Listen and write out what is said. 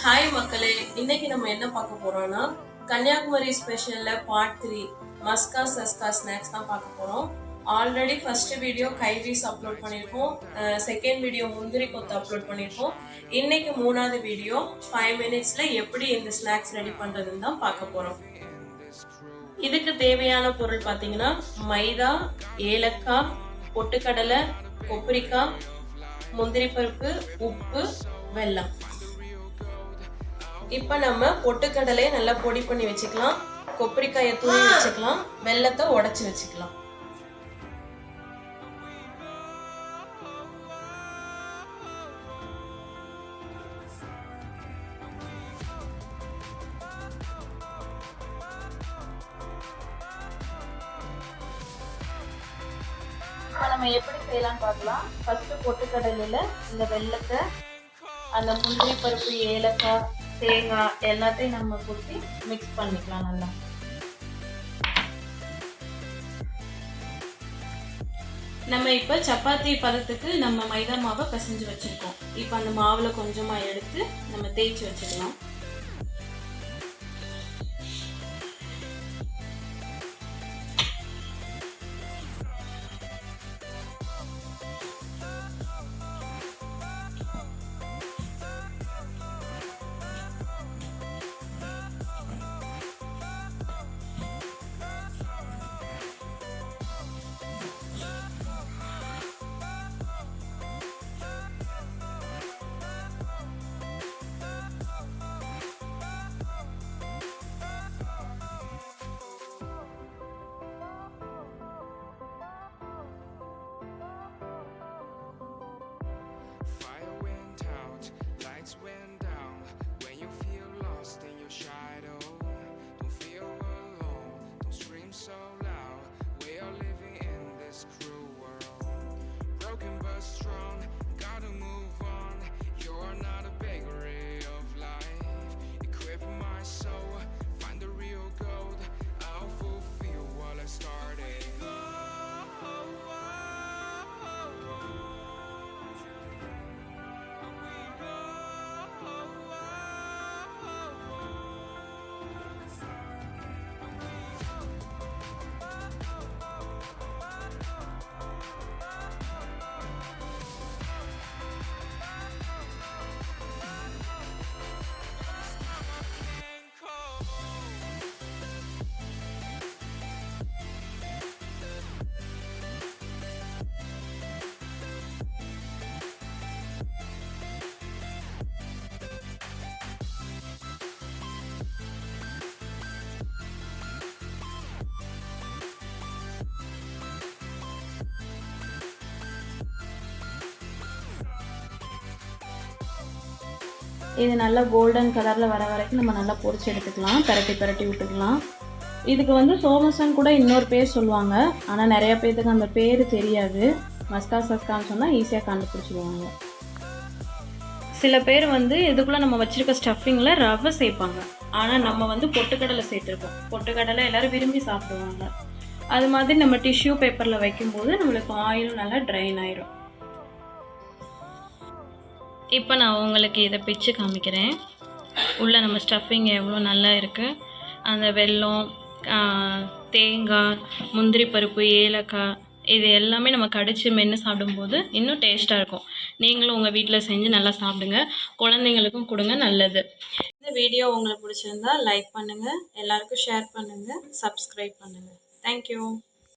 Hi மக்களே, இன்னைக்கு நம்ம என்ன பார்க்க போறோம்னா கன்னியாகுமரி ஸ்பெஷல்ல பார்ட் 3 மஸ்கா சஸ்கா ஸ்நாக்ஸ் தான் பார்க்க போறோம். ஆல்ரெடி ஃபர்ஸ்ட் வீடியோ கைவீஸ் அப்லோட் பண்ணியிருக்கோம், செகண்ட் வீடியோ முந்திரி கொத்து அப்லோட் பண்ணியிருக்கோம். இன்னைக்கு மூணாவது வீடியோ 5 மினிட்ஸ்ல எப்படி இந்த ஸ்நாக்ஸ் ரெடி பண்றதுன்னு தான் பார்க்க போறோம். இதுக்கு தேவையான பொருள் பார்த்தீங்கன்னா மைதா, ஏலக்காய், பொட்டுக்கடலை, கொப்பரிக்காய், முந்திரி பருப்பு, உப்பு, வெல்லம். இப்போ நம்ம பொட்டுக்கடலையை நல்லா பொடி பண்ணி வச்சுக்கலாம், கொப்பரிக்காயை தூவி வச்சுக்கலாம், வெல்லத்தை உடைச்சி வச்சுக்கலாம். இப்போ நம்ம எப்படி செய்யலாம்னு பார்க்கலாம். ஃபர்ஸ்ட் பொட்டுக்கடலையில இந்த வெல்லத்தை, அந்த முந்திரி பருப்பு, ஏலக்காய், தேங்காய் எல்லாத்தையும் நம்ம ஊற்றி மிக்ஸ் பண்ணிக்கலாம் நல்லா. நம்ம இப்போ சப்பாத்தி பதத்துக்கு நம்ம மைதா மாவை பிசைஞ்சு வச்சுருக்கோம். இப்போ அந்த மாவில் கொஞ்சமாக எடுத்து நம்ம தேய்ச்சி வச்சுக்கலாம். இது நல்லா கோல்டன் கலரில் வர வரைக்கும் நம்ம நல்லா பொரிச்சு எடுத்துக்கலாம், பரட்டி விட்டுக்கலாம். இதுக்கு வந்து சோமசன் கூட இன்னொரு பேர் சொல்லுவாங்க, ஆனால் நிறைய பேர்த்துக்கு அந்த பேர் தெரியாது. மஸ்கா சஸ்கான்னு சொன்னால் ஈஸியாக கண்டுபிடிச்சிடுவாங்க. சில பேர் வந்து இதுக்குள்ளே நம்ம வச்சுருக்க ஸ்டஃபிங்கில் ரவை சேர்ப்பாங்க, ஆனால் நம்ம வந்து பொட்டுக்கடலை சேர்த்துருக்கோம். பொட்டுக்கடலை எல்லோரும் விரும்பி சாப்பிடுவாங்க. அது மாதிரி நம்ம டிஷ்யூ பேப்பரில் வைக்கும்போது நம்மளுக்கு ஆயிலும் நல்லா ட்ரைன் ஆயிரும். இப்போ நான் உங்களுக்கு இதை பிச்சு காமிக்கிறேன். உள்ளே நம்ம ஸ்டஃபிங் எவ்வளோ நல்லா இருக்குது. அந்த வெல்லம், தேங்காய், முந்திரி பருப்பு, ஏலக்காய் இது எல்லாமே நம்ம கடிச்சு மென்று சாப்பிடும்போது இன்னும் டேஸ்ட்டாக இருக்கும். நீங்களும் உங்கள் வீட்டில் செஞ்சு நல்லா சாப்பிடுங்க, குழந்தைங்களுக்கும் கொடுங்க, நல்லது. இந்த வீடியோ உங்களுக்கு பிடிச்சிருந்தா லைக் பண்ணுங்கள், எல்லாருக்கும் ஷேர் பண்ணுங்கள், சப்ஸ்கிரைப் பண்ணுங்கள். தேங்க்யூ.